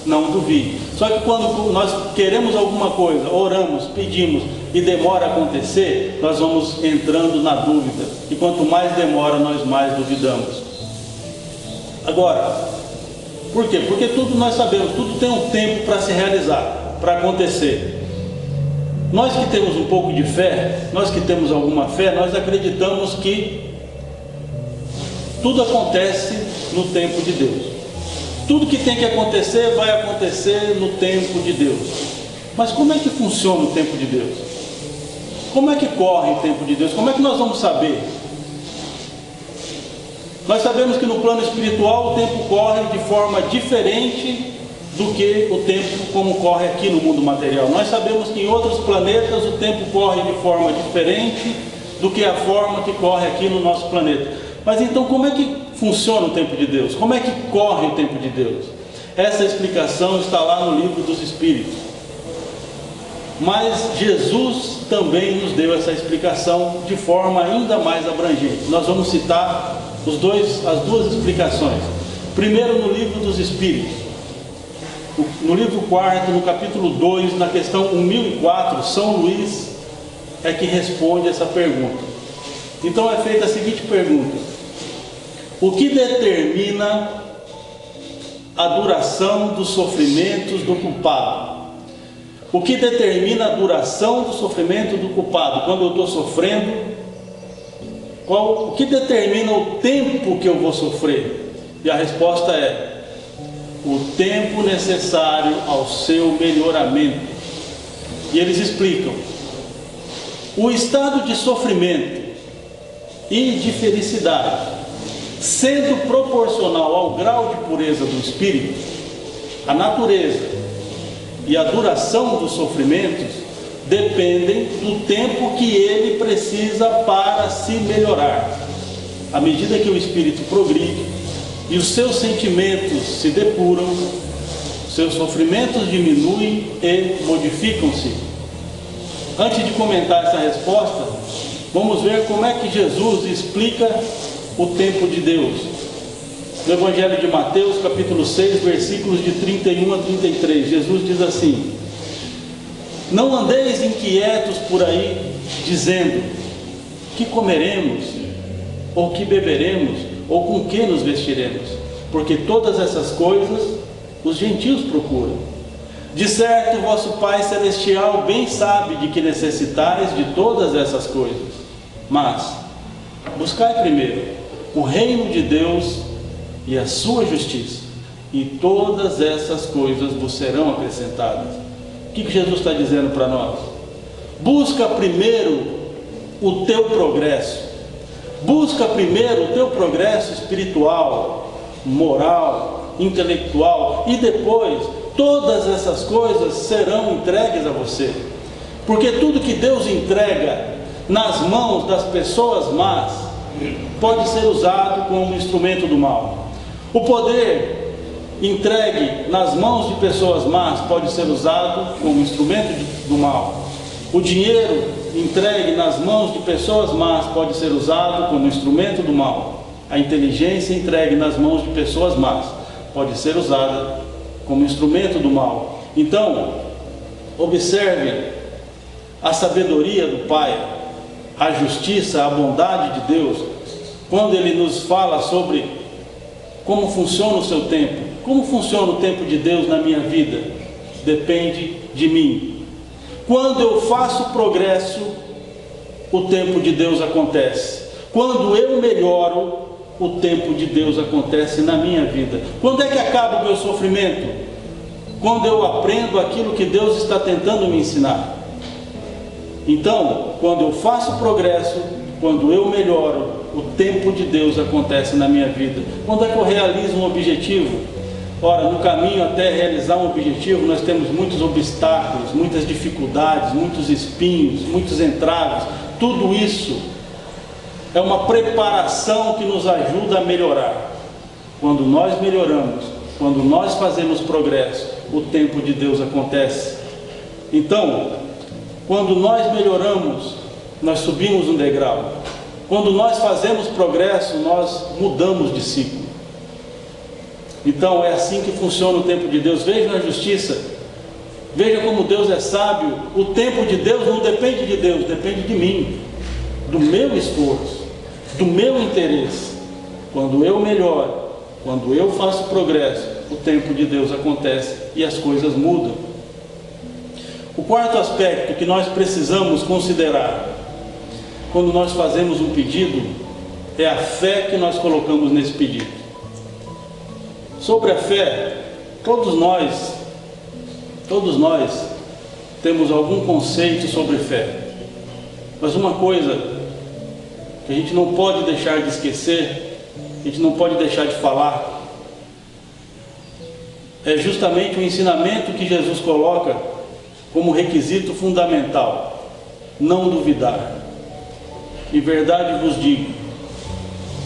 não duvide. Só que quando nós queremos alguma coisa, oramos, pedimos e demora a acontecer, nós vamos entrando na dúvida. E quanto mais demora, nós mais duvidamos. Agora, por quê? Porque tudo nós sabemos, tudo tem um tempo para se realizar, para acontecer. Nós que temos um pouco de fé, nós que temos alguma fé, nós acreditamos que tudo acontece no tempo de Deus. Tudo que tem que acontecer vai acontecer no tempo de Deus. Mas como é que funciona o tempo de Deus? Como é que corre o tempo de Deus? Como é que nós vamos saber? Nós sabemos que no plano espiritual o tempo corre de forma diferente do que o tempo como corre aqui no mundo material. Nós sabemos que em outros planetas o tempo corre de forma diferente do que a forma que corre aqui no nosso planeta. Mas então como é que funciona o tempo de Deus? Como é que corre o tempo de Deus? Essa explicação está lá no livro dos Espíritos. Mas Jesus também nos deu essa explicação de forma ainda mais abrangente. Nós vamos citar as duas explicações. Primeiro no livro dos Espíritos, no livro 4, no capítulo 2, na questão 1004, São Luís é que responde essa pergunta. Então é feita a seguinte pergunta: o que determina a duração dos sofrimentos do culpado? O que determina a duração do sofrimento do culpado? Quando eu estou sofrendo, o que determina o tempo que eu vou sofrer? E a resposta é: o tempo necessário ao seu melhoramento. E eles explicam: o estado de sofrimento e de felicidade, sendo proporcional ao grau de pureza do espírito, a natureza e a duração dos sofrimentos dependem do tempo que ele precisa para se melhorar. À medida que o espírito progride e os seus sentimentos se depuram, seus sofrimentos diminuem e modificam-se. Antes de comentar essa resposta, vamos ver como é que Jesus explica o tempo de Deus. No Evangelho de Mateus, capítulo 6, versículos de 31 a 33, Jesus diz assim: não andeis inquietos por aí, dizendo: que comeremos, ou que beberemos, ou com que nos vestiremos? Porque todas essas coisas os gentios procuram. De certo, vosso Pai Celestial bem sabe de que necessitais de todas essas coisas. Mas buscai primeiro o reino de Deus e a sua justiça, e todas essas coisas vos serão acrescentadas. O que Jesus está dizendo para nós? Busca primeiro o teu progresso. Busca primeiro o teu progresso espiritual, moral, intelectual, e depois todas essas coisas serão entregues a você. Porque tudo que Deus entrega nas mãos das pessoas más pode ser usado como instrumento do mal. O poder entregue nas mãos de pessoas más pode ser usado como instrumento do mal. O dinheiro entregue nas mãos de pessoas más pode ser usado como instrumento do mal. A inteligência entregue nas mãos de pessoas más pode ser usada como instrumento do mal. Então, observe a sabedoria do Pai, a justiça, a bondade de Deus, quando Ele nos fala sobre como funciona o seu tempo. Como funciona o tempo de Deus na minha vida? Depende de mim. Quando eu faço progresso, o tempo de Deus acontece. Quando eu melhoro, o tempo de Deus acontece na minha vida. Quando é que acaba o meu sofrimento? Quando eu aprendo aquilo que Deus está tentando me ensinar. Então, quando eu faço progresso, quando eu melhoro, o tempo de Deus acontece na minha vida. Quando é que eu realizo um objetivo? Ora, no caminho até realizar um objetivo, nós temos muitos obstáculos, muitas dificuldades, muitos espinhos, muitos entraves. Tudo isso é uma preparação que nos ajuda a melhorar. Quando nós melhoramos, quando nós fazemos progresso, o tempo de Deus acontece. Então, quando nós melhoramos, nós subimos um degrau. Quando nós fazemos progresso, nós mudamos de ciclo. Então é assim que funciona o tempo de Deus. Veja na justiça, veja como Deus é sábio. O tempo de Deus não depende de Deus, depende de mim, do meu esforço, do meu interesse. Quando eu melhoro, quando eu faço progresso, o tempo de Deus acontece e as coisas mudam. O quarto aspecto que nós precisamos considerar quando nós fazemos um pedido é a fé que nós colocamos nesse pedido. Sobre a fé, todos nós temos algum conceito sobre fé. Mas uma coisa que a gente não pode deixar de esquecer, a gente não pode deixar de falar, é justamente o ensinamento que Jesus coloca como requisito fundamental: não duvidar. Em verdade vos digo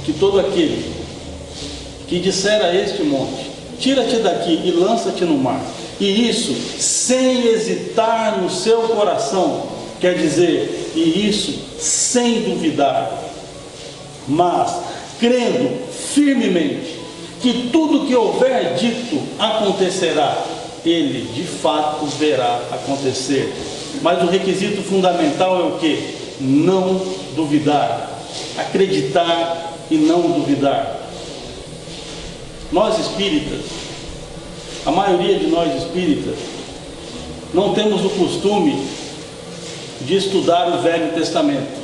que todo aquele que disser a este monte: tira-te daqui e lança-te no mar, e isso sem hesitar no seu coração, quer dizer, e isso sem duvidar, mas crendo firmemente que tudo que houver dito acontecerá, ele de fato verá acontecer. Mas o requisito fundamental é o que? Não duvidar, acreditar e não duvidar. Nós espíritas, a maioria de nós espíritas, não temos o costume de estudar o Velho Testamento.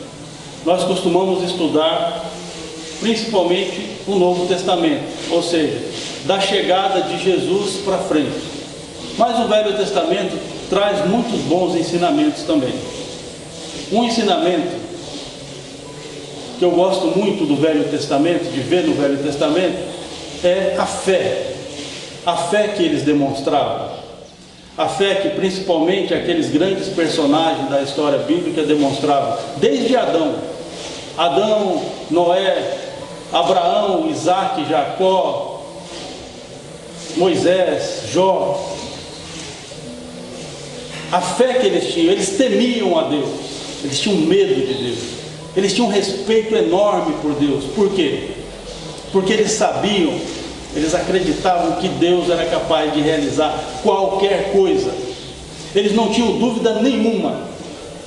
Nós costumamos estudar principalmente o Novo Testamento, ou seja, da chegada de Jesus para frente. Mas o Velho Testamento traz muitos bons ensinamentos também. Um ensinamento que eu gosto muito do Velho Testamento, de ver no Velho Testamento, é a fé que eles demonstravam, a fé que principalmente aqueles grandes personagens da história bíblica demonstravam, desde Adão, Noé, Abraão, Isaac, Jacó, Moisés, Jó. A fé que eles tinham, eles temiam a Deus, eles tinham medo de Deus, eles tinham um respeito enorme por Deus. Por quê? Porque eles sabiam, eles acreditavam que Deus era capaz de realizar qualquer coisa. Eles não tinham dúvida nenhuma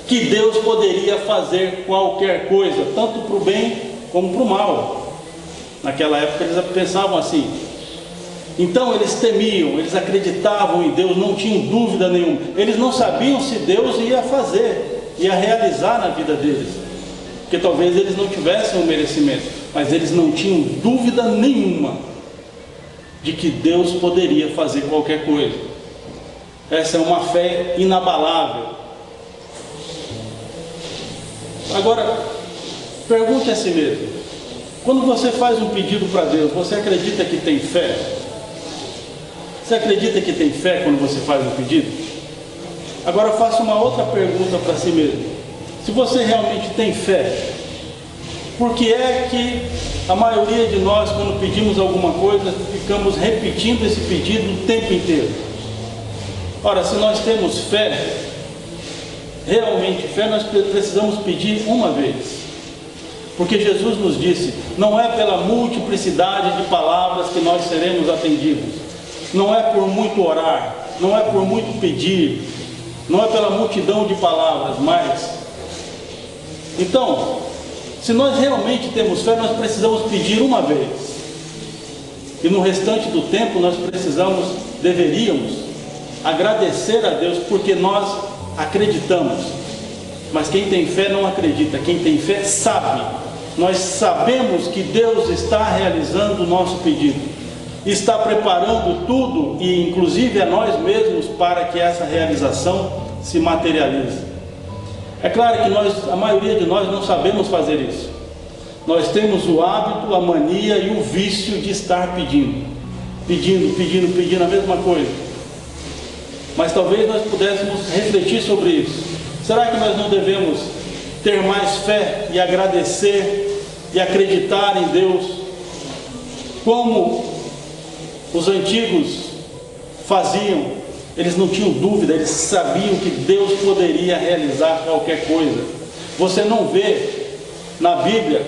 que Deus poderia fazer qualquer coisa, tanto para o bem como para o mal. Naquela época eles pensavam assim. Então eles temiam, eles acreditavam em Deus, não tinham dúvida nenhuma. Eles não sabiam se Deus ia fazer, ia realizar na vida deles, porque talvez eles não tivessem o merecimento, mas eles não tinham dúvida nenhuma de que Deus poderia fazer qualquer coisa. Essa é uma fé inabalável. Agora, pergunte a si mesmo: quando você faz um pedido para Deus, você acredita que tem fé? Você acredita que tem fé quando você faz um pedido? Agora faça uma outra pergunta para si mesmo: se você realmente tem fé, por que é que a maioria de nós, quando pedimos alguma coisa, ficamos repetindo esse pedido o tempo inteiro? Ora, se nós temos fé, realmente fé, nós precisamos pedir uma vez. Porque Jesus nos disse: não é pela multiplicidade de palavras que nós seremos atendidos, não é por muito orar, não é por muito pedir, não é pela multidão de palavras, mas... Então, se nós realmente temos fé, nós precisamos pedir uma vez, e no restante do tempo nós deveríamos agradecer a Deus, porque nós acreditamos. Mas quem tem fé não acredita, quem tem fé sabe. Nós sabemos que Deus está realizando o nosso pedido, está preparando tudo, e inclusive a nós mesmos, para que essa realização se materialize. É claro que a maioria de nós não sabemos fazer isso. Nós temos o hábito, a mania e o vício de estar pedindo a mesma coisa. Mas talvez nós pudéssemos refletir sobre isso. Será que nós não devemos ter mais fé e agradecer e acreditar em Deus, como os antigos faziam? Eles não tinham dúvida, eles sabiam que Deus poderia realizar qualquer coisa. Você não vê na Bíblia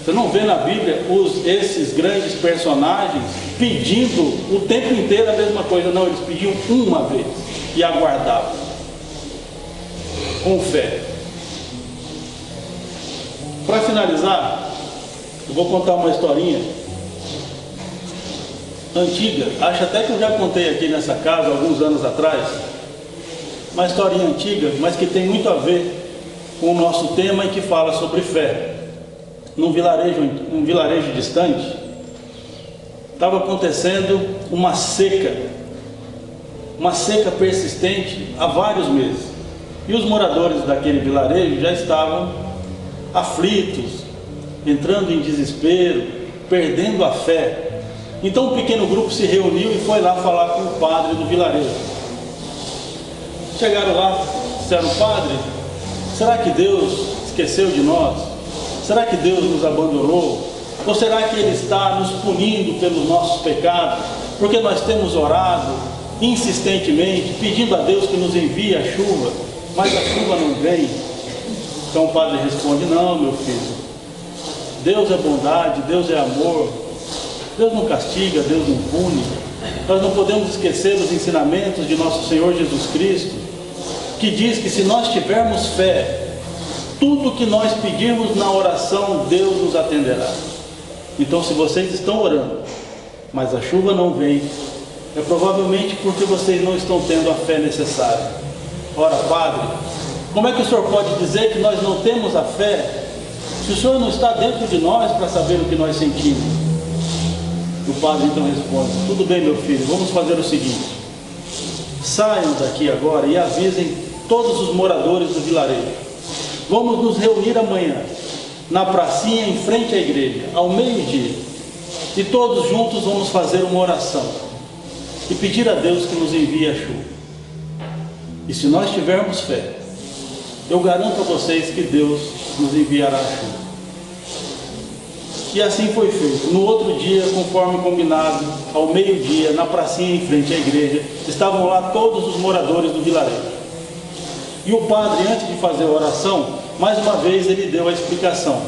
Você não vê na Bíblia esses grandes personagens pedindo o tempo inteiro a mesma coisa. Não, eles pediam uma vez e aguardavam com fé. Para finalizar, eu vou contar uma historinha antiga. Acho até que eu já contei aqui nessa casa alguns anos atrás. Uma historinha antiga, mas que tem muito a ver com o nosso tema e que fala sobre fé. Num vilarejo distante, estava acontecendo uma seca persistente há vários meses. E os moradores daquele vilarejo já estavam aflitos, entrando em desespero, perdendo a fé. Então um pequeno grupo se reuniu e foi lá falar com o padre do vilarejo. Chegaram lá, disseram: padre, será que Deus esqueceu de nós? Será que Deus nos abandonou? Ou será que Ele está nos punindo pelos nossos pecados? Porque nós temos orado insistentemente, pedindo a Deus que nos envie a chuva, mas a chuva não vem. Então o padre responde: não, meu filho, Deus é bondade, Deus é amor, Deus não castiga, Deus não pune. Nós não podemos esquecer os ensinamentos de nosso Senhor Jesus Cristo, que diz que se nós tivermos fé, tudo que nós pedirmos na oração, Deus nos atenderá. Então, se vocês estão orando, mas a chuva não vem, é provavelmente porque vocês não estão tendo a fé necessária. Ora, padre, como é que o senhor pode dizer que nós não temos a fé, se o senhor não está dentro de nós para saber o que nós sentimos? O padre então responde: tudo bem, meu filho, vamos fazer o seguinte: saiam daqui agora e avisem todos os moradores do vilarejo. Vamos nos reunir amanhã na pracinha em frente à igreja, ao meio-dia, e todos juntos vamos fazer uma oração e pedir a Deus que nos envie a chuva. E se nós tivermos fé, eu garanto a vocês que Deus nos enviará a chuva. E assim foi feito. No outro dia, conforme combinado, ao meio-dia, na pracinha em frente à igreja, estavam lá todos os moradores do vilarejo. E o padre, antes de fazer a oração, mais uma vez ele deu a explicação: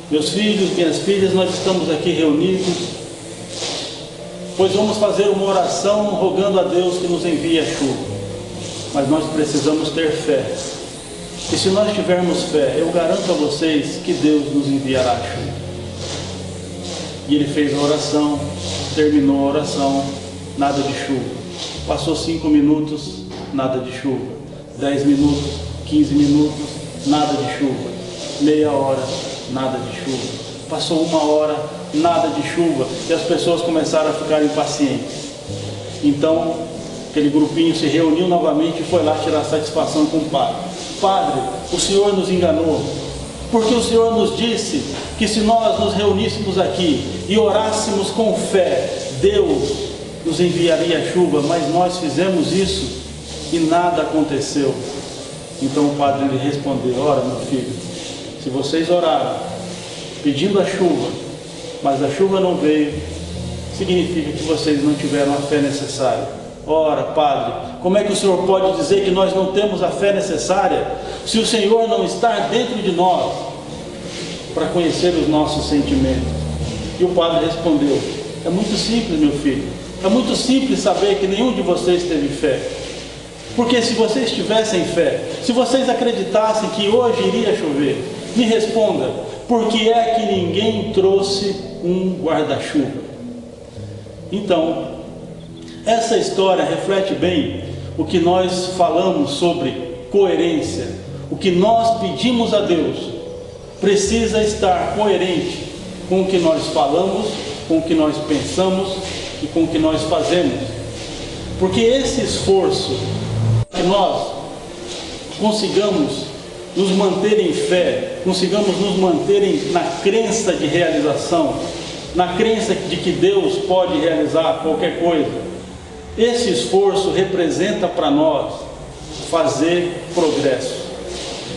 meus filhos, minhas filhas, nós estamos aqui reunidos, pois vamos fazer uma oração rogando a Deus que nos envie a chuva. Mas nós precisamos ter fé. E se nós tivermos fé, eu garanto a vocês que Deus nos enviará a chuva. E ele fez a oração, terminou a oração, nada de chuva. Passou 5 minutos, nada de chuva. 10 minutos, 15 minutos, nada de chuva. Meia hora, nada de chuva. Passou 1 hora, nada de chuva. E as pessoas começaram a ficar impacientes. Então, aquele grupinho se reuniu novamente e foi lá tirar satisfação com o padre. Padre, o senhor nos enganou, porque o senhor nos disse que se nós nos reuníssemos aqui e orássemos com fé, Deus nos enviaria a chuva, mas nós fizemos isso e nada aconteceu. Então o padre lhe respondeu: ora, meu filho, se vocês oraram pedindo a chuva, mas a chuva não veio, significa que vocês não tiveram a fé necessária. Ora, padre, como é que o senhor pode dizer que nós não temos a fé necessária, se o Senhor não está dentro de nós para conhecer os nossos sentimentos? E o padre respondeu: é muito simples, meu filho, é muito simples saber que nenhum de vocês teve fé. Porque se vocês tivessem fé, se vocês acreditassem que hoje iria chover, me responda, por que é que ninguém trouxe um guarda-chuva? Então, essa história reflete bem o que nós falamos sobre coerência. O que nós pedimos a Deus precisa estar coerente com o que nós falamos, com o que nós pensamos e com o que nós fazemos. Porque esse esforço que nós consigamos nos manter em fé, consigamos nos manter na crença de realização, na crença de que Deus pode realizar qualquer coisa. Esse esforço representa para nós fazer progresso.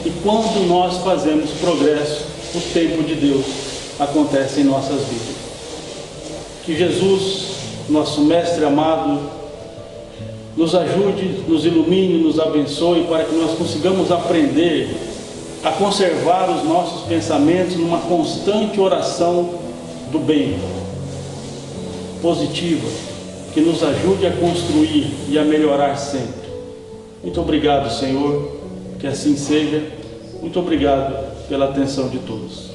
E quando nós fazemos progresso, o tempo de Deus acontece em nossas vidas. Que Jesus, nosso Mestre amado, nos ajude, nos ilumine, nos abençoe, para que nós consigamos aprender a conservar os nossos pensamentos numa constante oração do bem, positiva, que nos ajude a construir e a melhorar sempre. Muito obrigado, Senhor, que assim seja. Muito obrigado pela atenção de todos.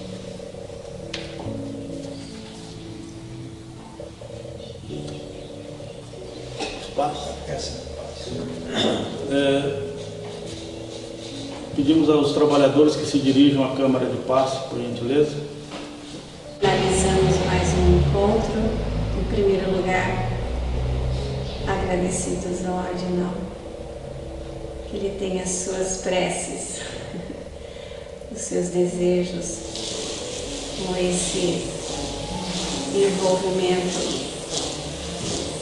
Pedimos aos trabalhadores que se dirijam à Câmara de Passe, por gentileza. Finalizamos mais um encontro. Em primeiro lugar, agradecidos ao Ordinal, que ele tenha as suas preces, os seus desejos, com esse envolvimento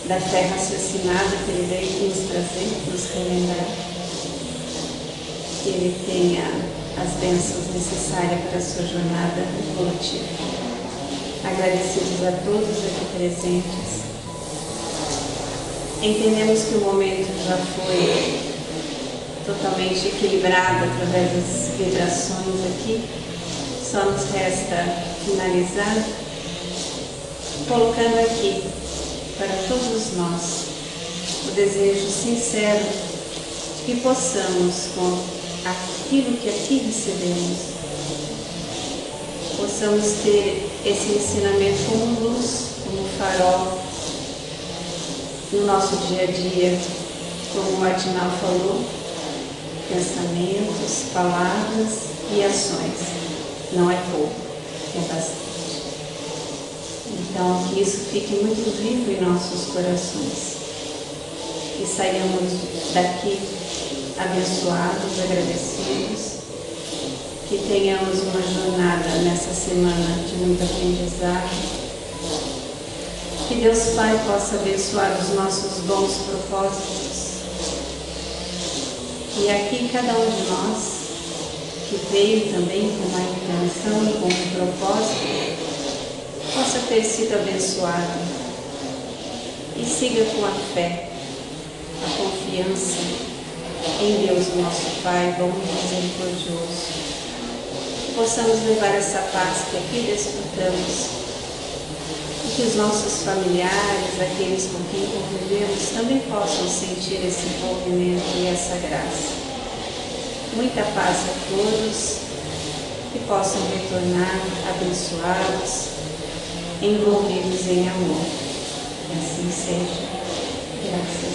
da fé raciocinada que ele veio nos trazer, nos relembrar. Que ele tenha as bênçãos necessárias para a sua jornada evolutiva. Agradecidos a todos aqui presentes. Entendemos que o momento já foi totalmente equilibrado através das vibrações aqui. Só nos resta finalizar colocando aqui para todos nós o desejo sincero de que possamos, com aquilo que aqui recebemos, possamos ter esse ensinamento como luz, como farol no nosso dia a dia, como o Ordinal falou, pensamentos, palavras e ações. Não é pouco, é bastante. Então, que isso fique muito vivo em nossos corações. Que saiamos daqui abençoados, agradecidos. Que tenhamos uma jornada nessa semana de muito aprendizado. Que Deus Pai possa abençoar os nossos bons propósitos. E aqui cada um de nós que veio também com uma intenção e com um propósito, possa ter sido abençoado e siga com a fé, a confiança em Deus, nosso Pai, bom e misericordioso. Que possamos levar essa paz que aqui desfrutamos e que os nossos familiares, aqueles com quem convivemos, também possam sentir esse envolvimento e essa graça. Muita paz a todos, que possam retornar abençoados, envolvidos em amor. Que assim seja. Graças